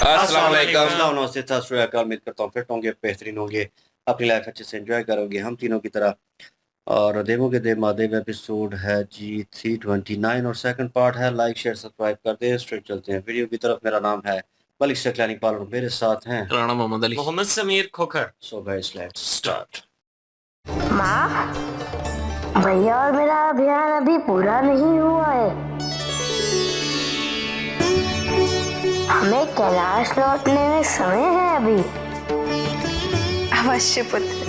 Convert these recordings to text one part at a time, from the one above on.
अस्सलाम वालेकुम। नमस्ते, सत श्री अकाल। उम्मीद करता हूँ फिट होंगे, बेहतरीन होंगे, अपनी लाइफ अच्छे से एंजॉय करोगे हम तीनों की तरह। और देवों के देव महादेव एपिसोड है जी 329 और सेकंड पार्ट है। लाइक शेयर सब्सक्राइब कर दे। स्ट्रेट चलते हैं वीडियो की तरफ। मेरा नाम है मलिक सकलानी पाल, मेरे साथ हैं Rana Mohammad Ali. Mohammad Sameer Khokhar. So guys let's start. माँ, भैया और मेरा अभियान अभी पूरा नहीं हुआ है। हमें कैलाश लौटने में समय है अभी। अवश्य पुत्र।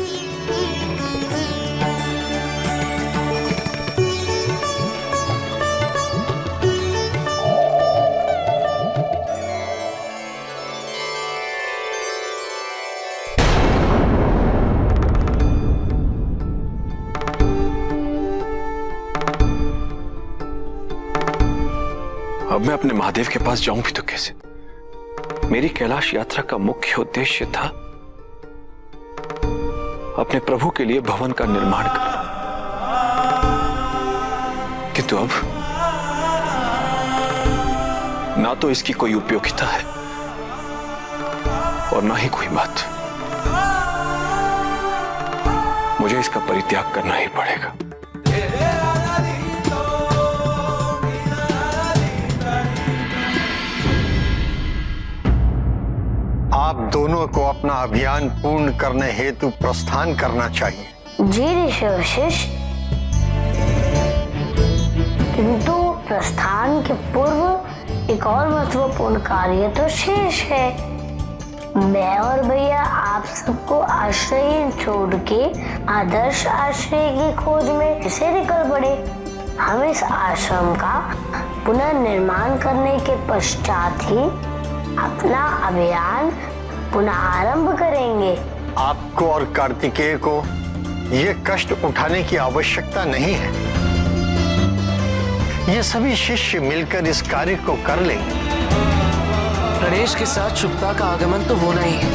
अब मैं अपने महादेव के पास जाऊं भी तो कैसे? मेरी कैलाश यात्रा का मुख्य उद्देश्य था अपने प्रभु के लिए भवन का निर्माण करना, किंतु अब ना तो इसकी कोई उपयोगिता है और ना ही कोई बात। मुझे इसका परित्याग करना ही पड़ेगा। आप दोनों को अपना अभियान पूर्ण करने हेतु प्रस्थान करना चाहिए। जी ऋषि वशिष्ठ, किंतु प्रस्थान के पूर्व एक और महत्वपूर्ण कार्य तो शेष है। मैं और भैया आप सबको आश्रय छोड़ के आदर्श आश्रय की खोज में से निकल पड़े। हम इस आश्रम का पुनर्निर्माण करने के पश्चात ही अपना अभियान पुनः आरंभ करेंगे। आपको और कार्तिकेय को ये कष्ट उठाने की आवश्यकता नहीं है। ये सभी शिष्य मिलकर इस कार्य को कर लेंगे। गणेश के साथ शुभता का आगमन तो होना ही है।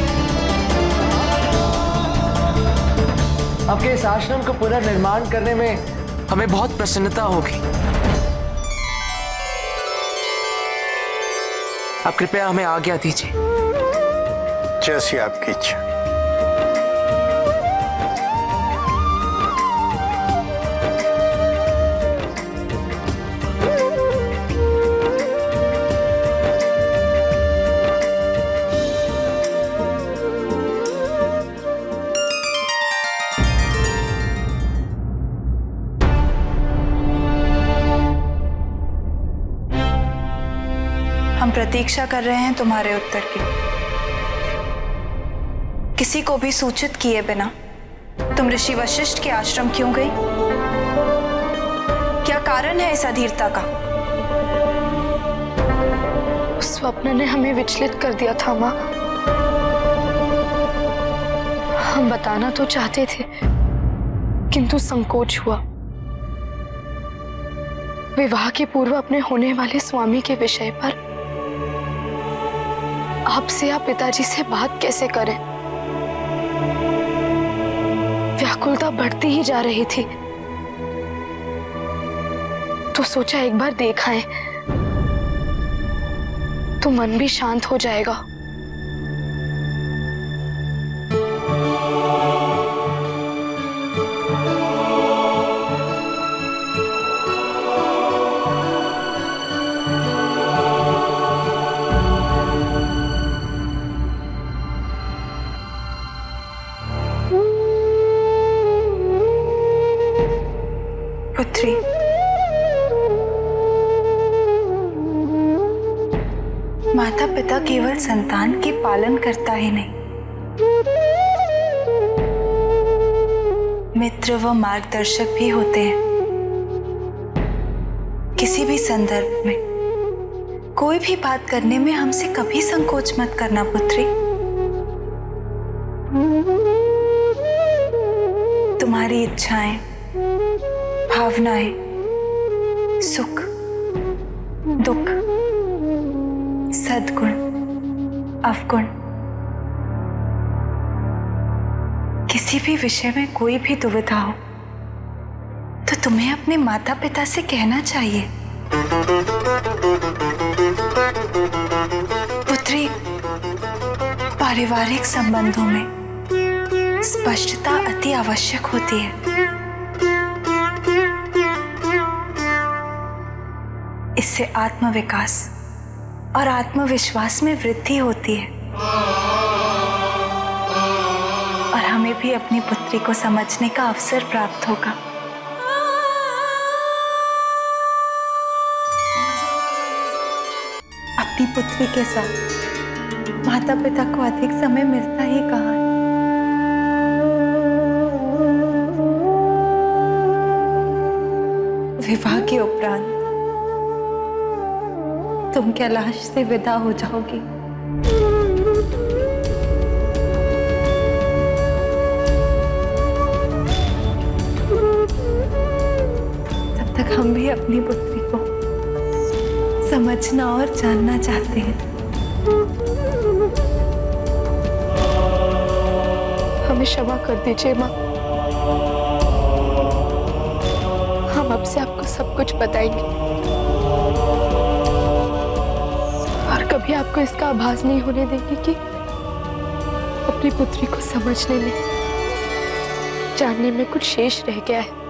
आपके इस आश्रम को पुनर्निर्माण करने में हमें बहुत प्रसन्नता होगी। आप कृपया हमें आज्ञा दीजिए। जैसी आपकी इच्छा। हम प्रतीक्षा कर रहे हैं तुम्हारे उत्तर की। किसी को भी सूचित किए बिना तुम ऋषि वशिष्ठ के आश्रम क्यों गई? क्या कारण है इस अधीरता का? उस स्वप्न ने हमें विचलित कर दिया था माँ। हम बताना तो चाहते थे, किंतु संकोच हुआ। विवाह के पूर्व अपने होने वाले स्वामी के विषय पर आपसे या पिताजी से बात कैसे करें? व्याकुलता बढ़ती ही जा रही थी, तो सोचा एक बार देख आए तो मन भी शांत हो जाएगा। पुत्री, माता पिता केवल संतान के पालन करता ही नहीं, मित्र व मार्गदर्शक भी होते हैं। किसी भी संदर्भ में कोई भी बात करने में हमसे कभी संकोच मत करना पुत्री। तुम्हारी इच्छाएं, भावनाएं, सुख, दुख, सद्गुण, अवगुण, किसी भी विषय में कोई भी दुविधा हो तो तुम्हें अपने माता पिता से कहना चाहिए। पुत्री, पारिवारिक संबंधों में स्पष्टता अति आवश्यक होती है। इससे आत्मविकास और आत्मविश्वास में वृद्धि होती है और हमें भी अपनी पुत्री को समझने का अवसर प्राप्त होगा। अपनी पुत्री के साथ माता पिता को अधिक समय मिलता ही कहाँ है। विवाह के उपरांत तुम कैलाश से विदा हो जाओगी। तब तक हम भी अपनी पुत्री को समझना और जानना चाहते हैं। हमें क्षमा कर दीजिए माँ। हम अब से आपको सब कुछ बताएंगे और कभी आपको इसका आभास नहीं होने देंगे कि अपनी पुत्री को समझने में, जानने में कुछ शेष रह गया है।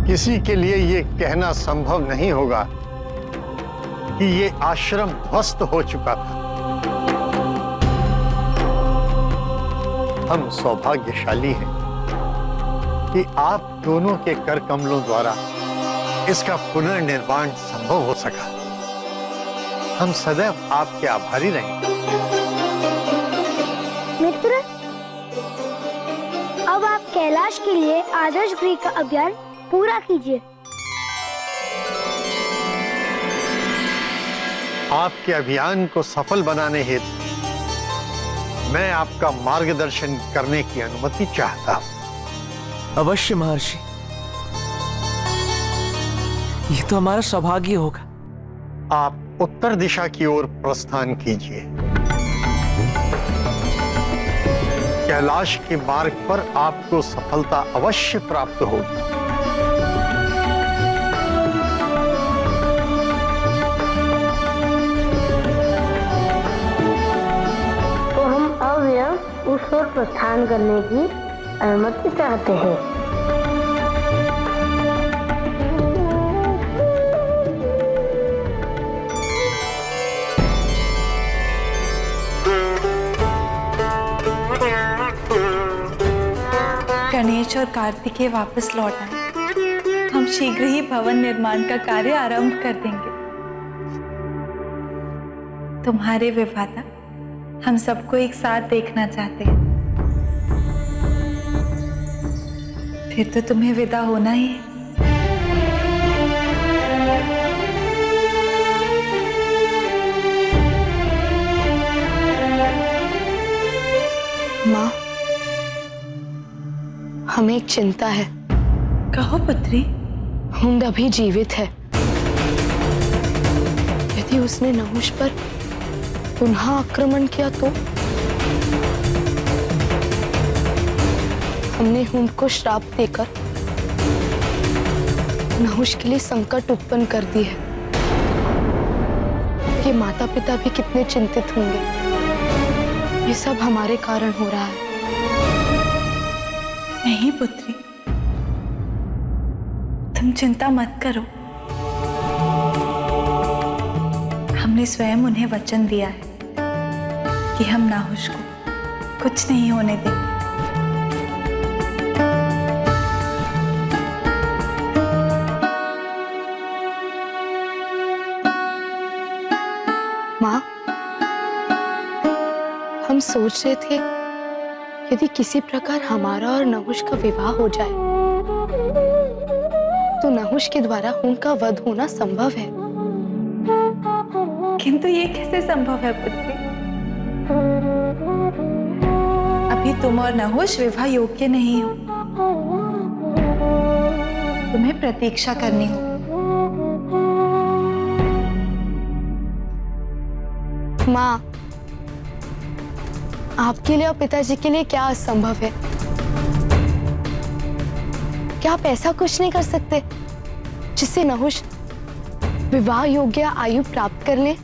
किसी के लिए ये कहना संभव नहीं होगा कि ये आश्रम ध्वस्त हो चुका था। हम सौभाग्यशाली हैं कि आप दोनों के कर कमलों द्वारा इसका पुनर्निर्माण संभव हो सका। हम सदैव आपके आभारी रहेंगे। मित्र, अब आप कैलाश के लिए आदर्श गृह का अभियान पूरा कीजिए। आपके अभियान को सफल बनाने हेतु मैं आपका मार्गदर्शन करने की अनुमति चाहता हूं। अवश्य महर्षि, ये तो हमारा सौभाग्य होगा। आप उत्तर दिशा की ओर प्रस्थान कीजिए। कैलाश के मार्ग पर आपको सफलता अवश्य प्राप्त होगी। उस ओर प्रस्थान करने की अनुमति चाहते हैं। गणेश और कार्तिकेय वापस लौट आए। हम शीघ्र ही भवन निर्माण का कार्य आरंभ कर देंगे। तुम्हारे विवाह तक हम सबको एक साथ देखना चाहते हैं। फिर तो तुम्हें विदा होना ही है। माँ, हमें एक चिंता है। कहो पुत्री। हुंद अभी जीवित है। यदि उसने नहुष पर पुनः आक्रमण किया तो हमने हुंद को श्राप देकर नहुष के लिए संकट उत्पन्न कर दी है। ये माता पिता भी कितने चिंतित होंगे। ये सब हमारे कारण हो रहा है। नहीं पुत्री, तुम चिंता मत करो। हमने स्वयं उन्हें वचन दिया है कि हम नाहुष को कुछ नहीं होने देंगे। माँ, हम सोच रहे थे यदि किसी प्रकार हमारा और नहुष का विवाह हो जाए तो नहुष के द्वारा उनका वध होना संभव है। किंतु ये कैसे संभव है पुत्री? अभी तुम और नहुष विवाह योग्य नहीं हो। तुम्हें प्रतीक्षा करनी होगी। माँ, आपके लिए और पिताजी के लिए क्या असंभव है? क्या आप ऐसा कुछ नहीं कर सकते जिससे नहुष विवाह योग्य आयु प्राप्त कर ले?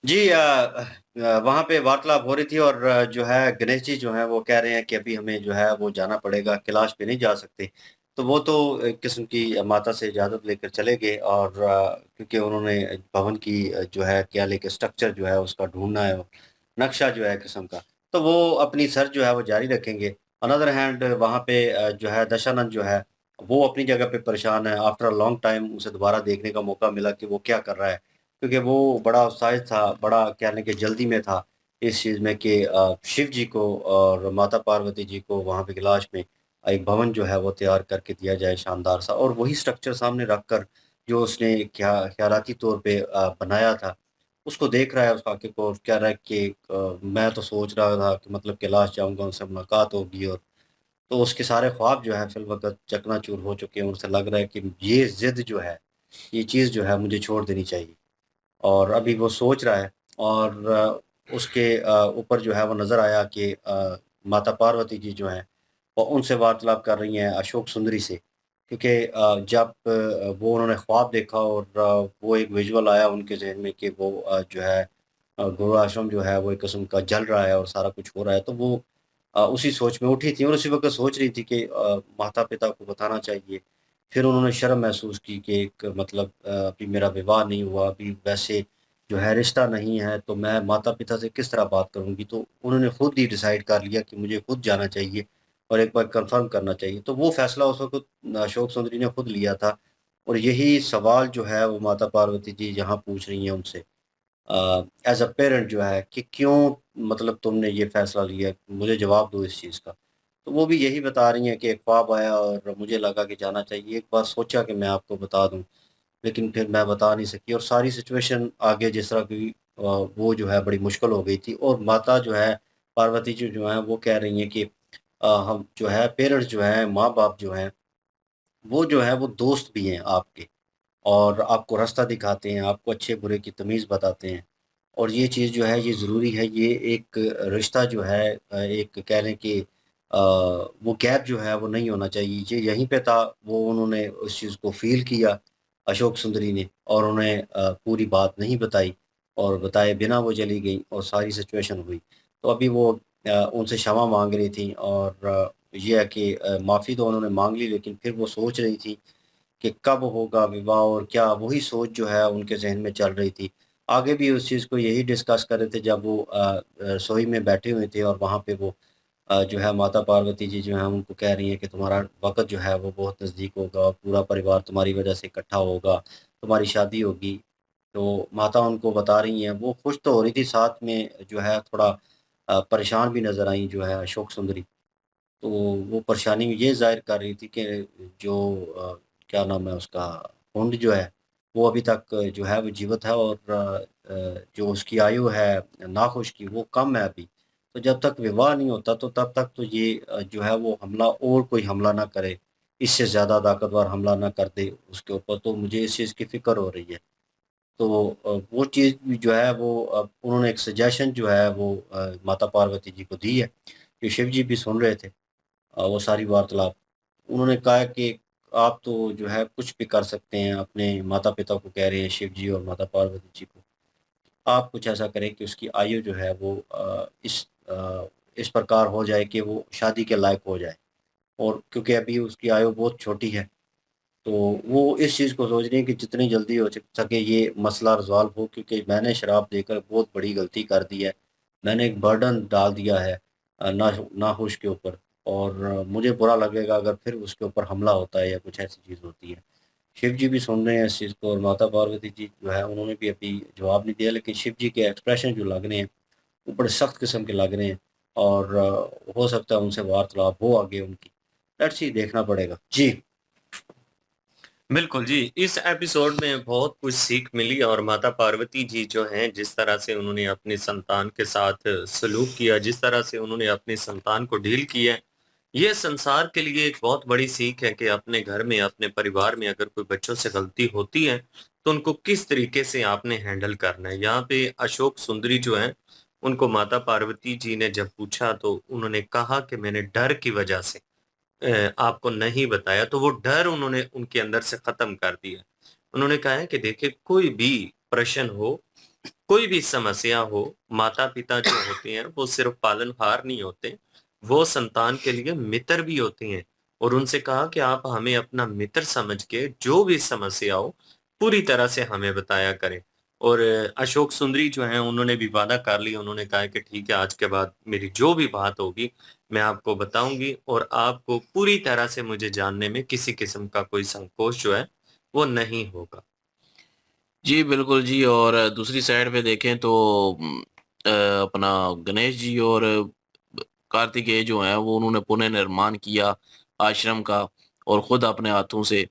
जी वहाँ पे वार्तालाप हो रही थी और जो है गणेश जी जो हैं वो कह रहे हैं कि अभी हमें जो है वो जाना पड़ेगा, कैलाश पे नहीं जा सकते। तो वो तो एक किस्म की माता से इजाज़त लेकर चले गए और क्योंकि उन्होंने भवन की जो है क्या लेके स्ट्रक्चर जो है उसका ढूँढना है, नक्शा जो है किस्म का। तो वो अपनी सर्च जो है वो जारी रखेंगे। ऑन अदर हैंड वहाँ पे जो है दशानंद जो है वो अपनी जगह पे परेशान है। आफ्टर अ लॉन्ग टाइम उसे दोबारा देखने का मौका मिला कि वो क्या कर रहा है। क्योंकि वो बड़ा उत्साहित था, बड़ा कहने की जल्दी में था इस चीज़ में कि शिव जी को और माता पार्वती जी को वहाँ पे कैलाश में एक भवन जो है वो तैयार करके दिया जाए शानदार सा और वही स्ट्रक्चर सामने रख कर जो उसने ख़्यालाती तौर पे बनाया था, उसको देख रहा है उस वाक़ये को और कह रहा है कि मैं तो सोच रहा था कि मतलब कैलाश जाऊँगा, उनसे मुलाकात होगी और तो उसके सारे ख्वाब जो हैं फ़िलवक़्त चकनाचूर हो चुके हैं और उसे लग रहा है कि ये ज़िद जो है, ये चीज़ जो है मुझे छोड़ देनी चाहिए। और अभी वो सोच रहा है और उसके ऊपर जो है वो नज़र आया कि माता पार्वती जी जो हैं, वो उनसे वार्तालाप कर रही हैं अशोक सुंदरी से। क्योंकि जब वो उन्होंने ख्वाब देखा और वो एक विज़ुअल आया उनके ज़हन में कि वो जो है गुरु आश्रम जो है वो एक किस्म का जल रहा है और सारा कुछ हो रहा है, तो वो उसी सोच में उठी थी और उसी वक़्त सोच रही थी कि माता-पिता को बताना चाहिए। फिर उन्होंने शर्म महसूस की कि एक मतलब अभी मेरा विवाह नहीं हुआ, अभी वैसे जो है रिश्ता नहीं है, तो मैं माता-पिता से किस तरह बात करूँगी? तो उन्होंने खुद ही डिसाइड कर लिया कि मुझे खुद जाना चाहिए और एक बार कन्फर्म करना चाहिए। तो वो फ़ैसला उस वक़्त अशोक सुंदरी ने खुद लिया था और यही सवाल जो है वो माता पार्वती जी यहाँ पूछ रही हैं उनसे एज़ अ पेरेंट जो है कि क्यों मतलब तुमने ये फ़ैसला लिया? मुझे जवाब दो इस चीज़ का। तो वो भी यही बता रही हैं कि एक ख्वाब आया और मुझे लगा कि जाना चाहिए। एक बार सोचा कि मैं आपको बता दूँ, लेकिन फिर मैं बता नहीं सकी और सारी सिचुएशन आगे जिस तरह की वो जो है बड़ी मुश्किल हो गई थी और माता जो है, पार्वती जी जो हैं वो कह रही हैं कि हम जो है पेरेंट्स जो हैं, माँ-बाप जो हैं, वो जो है वो दोस्त भी हैं आपके और आपको रास्ता दिखाते हैं, आपको अच्छे-बुरे की तमीज़ बताते हैं। और ये चीज़ जो है ये ज़रूरी है, ये एक रिश्ता जो है एक कह लें कि वो गैप जो है वो नहीं होना चाहिए। ये यहीं पे था, वो उन्होंने उस चीज़ को फ़ील किया अशोक सुंदरी ने और उन्हें पूरी बात नहीं बताई और बताए बिना वो चली गईं और सारी सिचुएशन हुई। तो अभी वो उनसे क्षमा माँग रही थी और ये है कि माफ़ी तो उन्होंने माँग ली लेकिन फिर वो सोच रही थी कि कब होगा विवाह और क्या वही सोच जो है उनके ज़हन में चल रही थी। आगे भी उस चीज़ को यही डिस्कस कर रहे थे जब वो रसोई में बैठे हुए थे और वहाँ पे वो जो है माता पार्वती जी जो हैं उनको कह रही हैं कि तुम्हारा वक़्त जो है वो बहुत नज़दीक होगा और पूरा परिवार तुम्हारी वज़ह से इकट्ठा होगा, तुम्हारी शादी होगी। तो माता उनको बता रही हैं, वो खुश तो हो रही थी साथ में जो है थोड़ा परेशान भी नज़र आई जो है अशोक सुंदरी। तो वो परेशानी ये ज़ाहिर कर रही थी कि जो क्या नाम है उसका हुंड जो है, वो अभी तक जो है वो जीवित है और जो उसकी आयु है नाख़ुश की वो कम है अभी। तो जब तक विवाह नहीं होता तो तब तक तो ये जो है वो हमला और कोई हमला ना करे, इससे ज़्यादा ताकतवर हमला ना कर दे उसके ऊपर, तो मुझे इस चीज़ की फ़िक्र हो रही है। तो वो चीज़ भी जो है वो उन्होंने एक सजेशन जो है वो माता पार्वती जी को दी है, कि शिव जी भी सुन रहे थे। वो सारी वार्तालाप। उन्होंने कहा कि आप तो जो है कुछ भी कर सकते हैं, अपने माता-पिता को कह रहे हैं शिव जी और माता पार्वती जी को। आप कुछ ऐसा करें कि उसकी आयु जो है वो इस प्रकार हो जाए कि वो शादी के लायक हो जाए और क्योंकि अभी उसकी आयु बहुत छोटी है, तो वो इस चीज़ को सोच रही हैं कि जितनी जल्दी हो सके ये मसला रिज़ॉल्व हो क्योंकि मैंने शराब देकर बहुत बड़ी गलती कर दी है। मैंने एक बर्डन डाल दिया है नाख़ुश के ऊपर और मुझे बुरा लगेगा अगर फिर उसके ऊपर हमला होता है या कुछ ऐसी चीज़ होती है। शिव जी भी सुन रहे हैं इस चीज़ को और माता पार्वती जी जो है उन्होंने भी अभी जवाब नहीं दिया लेकिन शिव जी के एक्सप्रेशन जो लग रहे हैं, वो बड़े सख्त किस्म के लग रहे हैं और हो सकता है उनसे वार्तालाप हो आगे उनकी। लेट्स सी, देखना पड़ेगा जी। बिल्कुल जी, इस एपिसोड में बहुत कुछ सीख मिली और माता पार्वती जी जो हैं, जिस तरह से उन्होंने अपनी संतान के साथ सलूक किया, जिस तरह से उन्होंने अपनी संतान को डील किया है, ये संसार के लिए एक बहुत बड़ी सीख है कि अपने घर में, अपने परिवार में अगर कोई बच्चों से गलती होती है, तो उनको किस तरीके से आपने हैंडल करना है। यहाँ पे अशोक सुंदरी जो हैं, उनको माता पार्वती जी ने जब पूछा तो उन्होंने कहा कि मैंने डर की वजह से आपको नहीं बताया, तो वो डर उन्होंने उनके अंदर से खत्म कर दिया। उन्होंने कहा है कि देखिए, कोई भी प्रश्न हो, कोई भी समस्या हो, माता-पिता जो होते हैं वो सिर्फ पालनहार नहीं होते, वो संतान के लिए मित्र भी होते हैं। और उनसे कहा कि आप हमें अपना मित्र समझ के जो भी समस्या हो, पूरी तरह से हमें बताया करें। और अशोक सुंदरी जो हैं उन्होंने भी वादा कर लिया, उन्होंने कहा है कि ठीक है, आज के बाद मेरी जो भी बात होगी मैं आपको बताऊँगी और आपको पूरी तरह से मुझे जानने में किसी किस्म का कोई संकोच जो है, वो नहीं होगा। जी, बिल्कुल जी। और दूसरी साइड पे देखें तो अपना गणेश जी और कार्तिकेय जो हैं वो उन्होंने पुनर्निर्माण किया आश्रम का, और ख़ुद अपने हाथों से।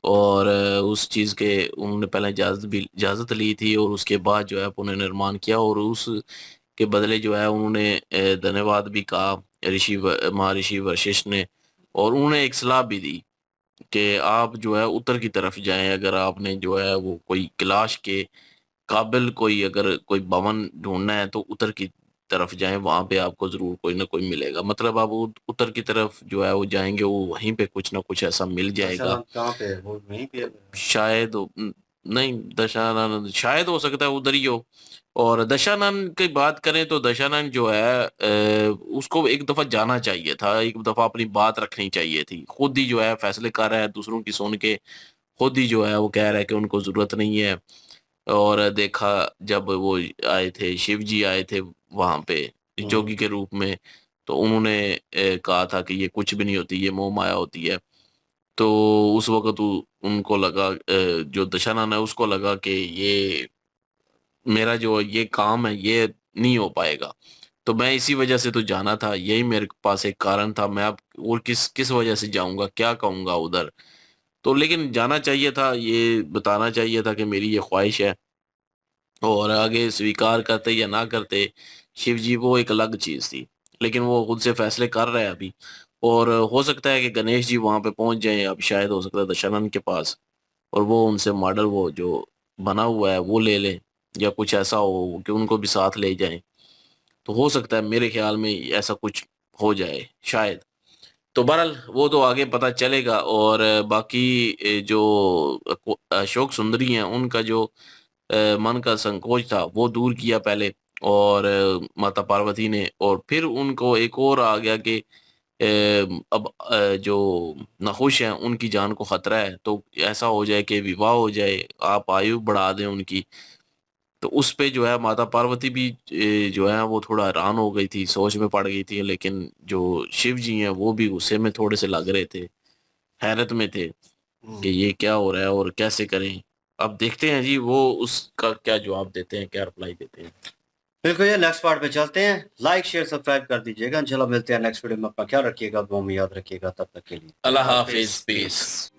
और उस चीज़ के उन्होंने पहले इजाज़त ली थी और उसके बाद जो है पुनर्निर्माण किया, और उसके बदले जो है उन्होंने धन्यवाद भी कहा महर्षि वशिष्ठ ने। और उन्होंने एक सलाह भी दी कि आप जो है उत्तर की तरफ जाएँ, अगर आपने जो है वो कोई कैलाश के काबिल कोई अगर कोई भवन ढूँढना है तो उत्तर की तरफ जाएँ, वहाँ पे आपको ज़रूर कोई ना कोई मिलेगा। मतलब आप उत्तर की तरफ जो है वो जाएँगे, वो वहीं पे कुछ ना कुछ ऐसा मिल जाएगा। दशानंद कहाँ पे है? वो वहीं पे है? शायद नहीं, दशानन शायद हो सकता है उधर ही हो। और दशानन की बात करें तो दशानन जो है उसको एक दफ़ा जाना चाहिए था, एक दफ़ा अपनी बात रखनी चाहिए थी। खुद ही जो है फैसले कर रहा है दूसरों की सुन के, खुद ही जो है वो कह रहा है कि उनको ज़रूरत नहीं है। और देखा जब वो आए थे, शिव जी आए थे वहाँ पे जोगी के रूप में, तो उन्होंने कहा था कि ये कुछ भी नहीं होती, ये मोह माया होती है। तो उस वक़्त उ उनको लगा, जो दशानन है उसको लगा कि ये मेरा जो ये काम है ये नहीं हो पाएगा। तो मैं इसी वज़ह से तो जाना था, यही मेरे पास एक कारण था। मैं अब और किस किस वज़ह से जाऊँगा, क्या कहूँगा उधर? तो लेकिन जाना चाहिए था, ये बताना चाहिए था कि मेरी ये ख़्वाहिश है। और आगे स्वीकार करते या ना करते, शिव जी वो एक अलग चीज़ थी। लेकिन वो खुद से फैसले कर रहे हैं अभी। और हो सकता है कि गणेश जी वहाँ पे पहुँच जाएँ, अब शायद हो सकता है दशानन के पास, और वो उनसे मॉडल वो जो बना हुआ है वो ले लें, या कुछ ऐसा हो कि उनको भी साथ ले जाएँ। तो हो सकता है, मेरे ख़्याल में ऐसा कुछ हो जाए शायद। तो बहरहाल वो तो आगे पता चलेगा। और बाकी जो अशोक सुंदरी हैं उनका जो मन का संकोच था वो दूर किया पहले, और माता पार्वती ने। और फिर उनको एक और आ गया कि अब जो नखुश हैं उनकी जान को खतरा है, तो ऐसा हो जाए कि विवाह हो जाए, आप आयु बढ़ा दें उनकी। तो उस पे जो है माता पार्वती भी जो है वो थोड़ा हैरान हो गई थी, सोच में पड़ गई थी। लेकिन जो शिव जी हैं वो भी गुस्से में थोड़े से लग रहे थे, हैरत में थे कि ये क्या हो रहा है और कैसे करें। अब देखते हैं जी वो उसका क्या जवाब देते हैं, क्या रिप्लाई देते हैं। बिल्कुल, ये नेक्स्ट पार्ट पे चलते हैं। लाइक शेयर सब्सक्राइब कर दीजिएगा। इंशाल्लाह मिलते हैं नेक्स्ट वीडियो में। अपना ख्याल रखिएगा, दुआ में याद रखिएगा। तब तक के लिए अल्लाह हाफिज़, पीस।